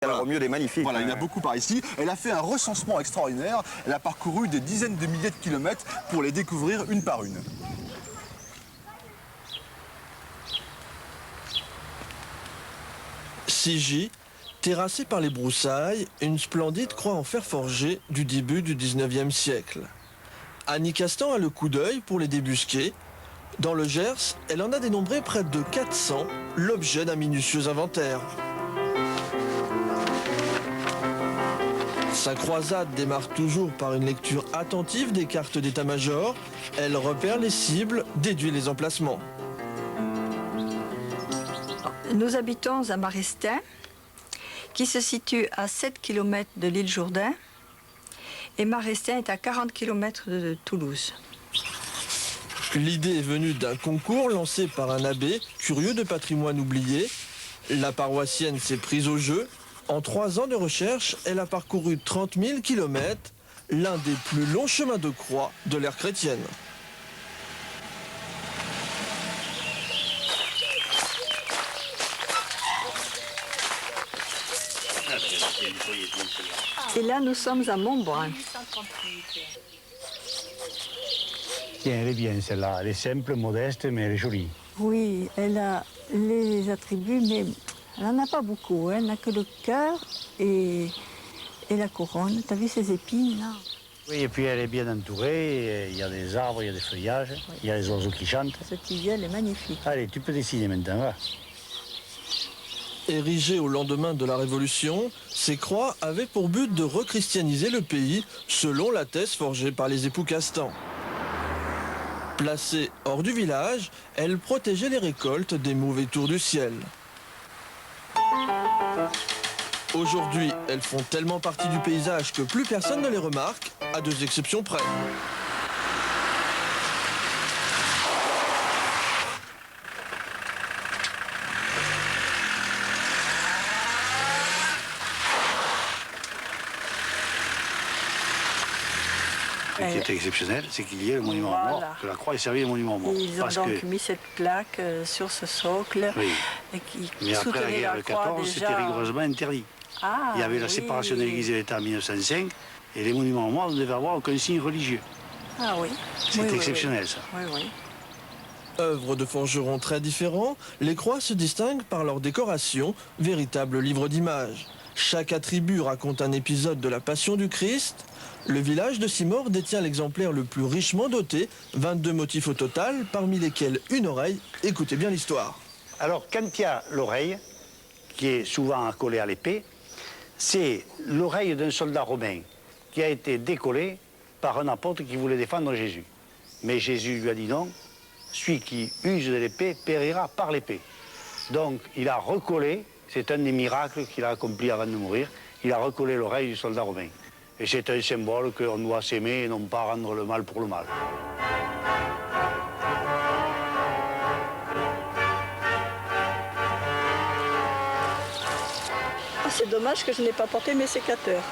Alors, au mieux, elle est magnifique. Voilà, il y en a beaucoup par ici. Elle a fait un recensement extraordinaire. Elle a parcouru des dizaines de milliers de kilomètres pour les découvrir une par une. Sigy, terrassée par les broussailles, une splendide croix en fer forgé du début du 19e siècle. Annie Castan a le coup d'œil pour les débusquer. Dans le Gers, elle en a dénombré près de 400, l'objet d'un minutieux inventaire. Sa croisade démarre toujours par une lecture attentive des cartes d'état-major. Elle repère les cibles, déduit les emplacements. Nous habitons à Marestin, qui se situe à 7 km de l'île Jourdain, et Marestin est à 40 km de Toulouse. L'idée est venue d'un concours lancé par un abbé curieux de patrimoine oublié. La paroissienne s'est prise au jeu. En 3 ans de recherche, elle a parcouru 30 000 km, l'un des plus longs chemins de croix de l'ère chrétienne. Et là, nous sommes à Montbrun. Elle est bien celle-là, elle est simple, modeste, mais elle est jolie. Oui, elle a les attributs, mais elle n'en a pas beaucoup. Hein. Elle n'a que le cœur et la couronne. Tu as vu ces épines là? Oui, et puis elle est bien entourée, il y a des arbres, il y a des feuillages, oui. Il y a les oiseaux qui chantent. Ce tibial est magnifique. Allez, tu peux dessiner maintenant, va. Érigées au lendemain de la Révolution, ces croix avaient pour but de rechristianiser le pays, selon la thèse forgée par les époux Castan. Placées hors du village, elles protégeaient les récoltes des mauvais tours du ciel. Aujourd'hui, elles font tellement partie du paysage que plus personne ne les remarque, à 2 exceptions près. Ce qui était exceptionnel, c'est qu'il y ait le monument aux morts, que la croix ait servi de monument aux morts. Ils ont donc mis cette plaque sur ce socle. Oui. Et qui Mais après la guerre de 14, c'était rigoureusement interdit. Ah, il y avait la séparation de l'Église et de l'État en 1905, et les monuments aux morts ne devaient avoir aucun signe religieux. Ah oui. C'est exceptionnel, ça. Oui, oui. Œuvres de forgerons très différents, les croix se distinguent par leur décoration, véritable livre d'images. Chaque attribut raconte un épisode de la Passion du Christ. Le village de Simore détient l'exemplaire le plus richement doté, 22 motifs au total, parmi lesquels une oreille. Écoutez bien l'histoire. Alors, quand il y a l'oreille, qui est souvent accolée à l'épée, c'est l'oreille d'un soldat romain qui a été décollée par un apôtre qui voulait défendre Jésus. Mais Jésus lui a dit non, celui qui use de l'épée périra par l'épée. Donc, il a recollé, c'est un des miracles qu'il a accompli avant de mourir, il a recollé l'oreille du soldat romain. Et c'est un symbole qu'on doit s'aimer et non pas rendre le mal pour le mal. C'est dommage que je n'ai pas porté mes sécateurs,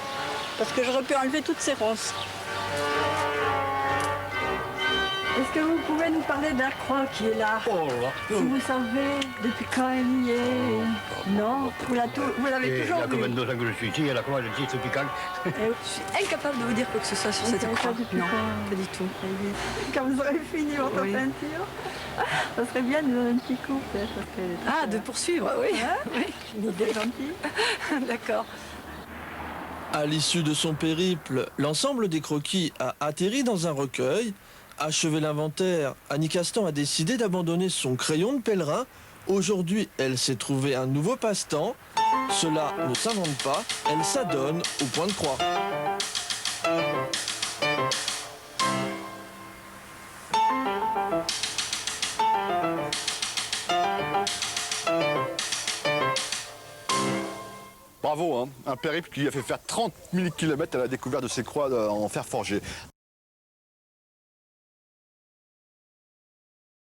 parce que j'aurais pu enlever toutes ces ronces. Est-ce que vous pouvez nous parler de la croix qui est là? Oh là. Si vous savez depuis quand elle y est? Non, vous l'avez toujours vue. Il y a vue. 22 ans que je suis ici, et la croix, je dis, c'est piquant. Je suis incapable de vous dire quoi que ce soit sur cette croix. Non, pas du tout. Quand vous aurez fini votre peinture, ça serait bien de nous donner un petit coup peut-être. Ah, de poursuivre, oui. Oui, l'idée gentille. D'accord. À l'issue de son périple, l'ensemble des croquis a atterri dans un recueil. Achevé l'inventaire, Annie Castan a décidé d'abandonner son crayon de pèlerin. Aujourd'hui, elle s'est trouvée un nouveau passe-temps. Cela ne s'invente pas, elle s'adonne au point de croix. Bravo, hein. Un périple qui lui a fait faire 30 000 km à la découverte de ces croix en fer forgé.